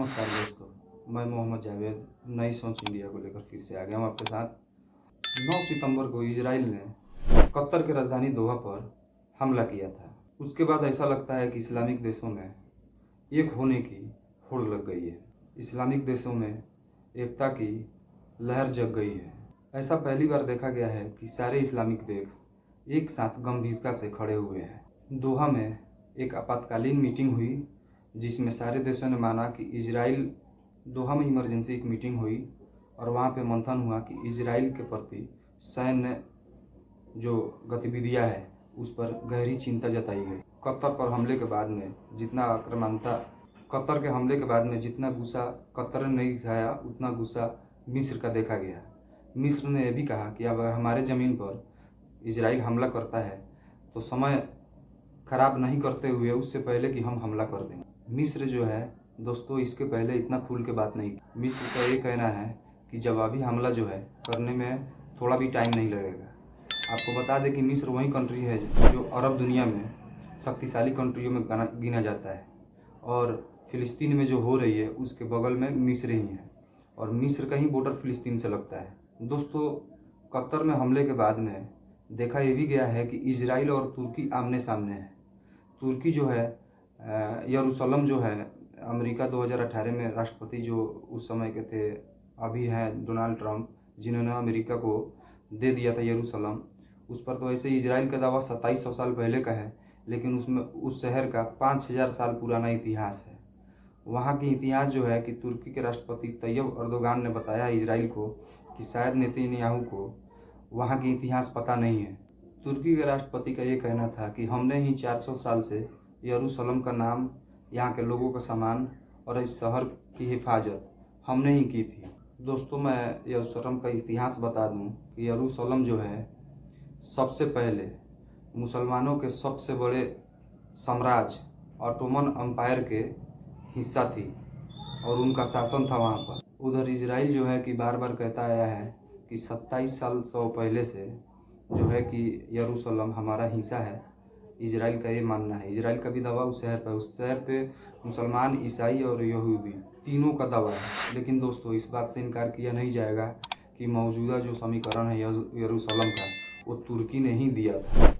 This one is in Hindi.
नमस्कार दोस्तों, मैं मोहम्मद जावेद नई सोच इंडिया को लेकर फिर से आ गया हूँ आपके साथ। 9 सितंबर को इजराइल ने कतर के राजधानी दोहा पर हमला किया था। उसके बाद ऐसा लगता है कि इस्लामिक देशों में एक होने की होड़ लग गई है। इस्लामिक देशों में एकता की लहर जग गई है। ऐसा पहली बार देखा गया है कि सारे इस्लामिक देश एक साथ गंभीरता से खड़े हुए हैं। दोहा में एक आपातकालीन मीटिंग हुई जिसमें सारे देशों ने माना कि इजराइल, दोहा में इमरजेंसी एक मीटिंग हुई और वहाँ पे मंथन हुआ कि इजराइल के प्रति सैन्य जो गतिविधियाँ है उस पर गहरी चिंता जताई गई। कतर के हमले के बाद में जितना गुस्सा कतर ने नहीं दिखाया उतना गुस्सा मिस्र का देखा गया। मिस्र ने यह भी कहा कि अगर हमारे ज़मीन पर इजराइल हमला करता है तो समय खराब नहीं करते हुए उससे पहले कि हम हमला कर दें। मिस्र जो है दोस्तों, इसके पहले इतना खुल के बात नहीं की। मिस्र का ये कहना है कि जवाबी हमला जो है करने में थोड़ा भी टाइम नहीं लगेगा। आपको बता दें कि मिस्र वही कंट्री है जो अरब दुनिया में शक्तिशाली कंट्रियों में गिना जाता है और फ़िलिस्तीन में जो हो रही है उसके बगल में मिस्र ही है और मिस्र का ही बॉर्डर फ़िलिस्तीन से लगता है। दोस्तों, कतर में हमले के बाद में देखा ये भी गया है कि इजराइल और तुर्की आमने सामने है। तुर्की जो है यरूशलेम जो है, अमेरिका 2018 में राष्ट्रपति जो उस समय के थे, अभी हैं डोनाल्ड ट्रंप, जिन्होंने अमेरिका को दे दिया था यरूशलेम, उस पर तो ऐसे इजराइल का दावा 2700 साल पहले का है, लेकिन उसमें उस शहर का 5000 साल पुराना इतिहास है। वहाँ की इतिहास जो है कि तुर्की के राष्ट्रपति तैयब अर्दोगान ने बताया इजराइल को कि शायद नेतन्याहू को वहाँ की इतिहास पता नहीं है। तुर्की के राष्ट्रपति का ये कहना था कि हमने ही 400 साल से यरूशलेम का नाम, यहाँ के लोगों का सम्मान और इस शहर की हिफाजत हमने ही की थी। दोस्तों, मैं यरूशलेम का इतिहास बता दूं कि यरूशलेम जो है सबसे पहले मुसलमानों के सबसे बड़े साम्राज्य ऑटोमन एम्पायर के हिस्सा थी और उनका शासन था वहाँ पर। उधर इजराइल जो है कि बार बार कहता आया है कि 27 साल पहले से जो है कि यरूशलेम हमारा हिस्सा है। इजराइल का ये मानना है। इजराइल का भी दावा उस शहर पे मुसलमान, ईसाई और यहूदी तीनों का दावा है। लेकिन दोस्तों, इस बात से इनकार किया नहीं जाएगा कि मौजूदा जो समीकरण है यरूशलेम का वो तुर्की ने ही दिया था।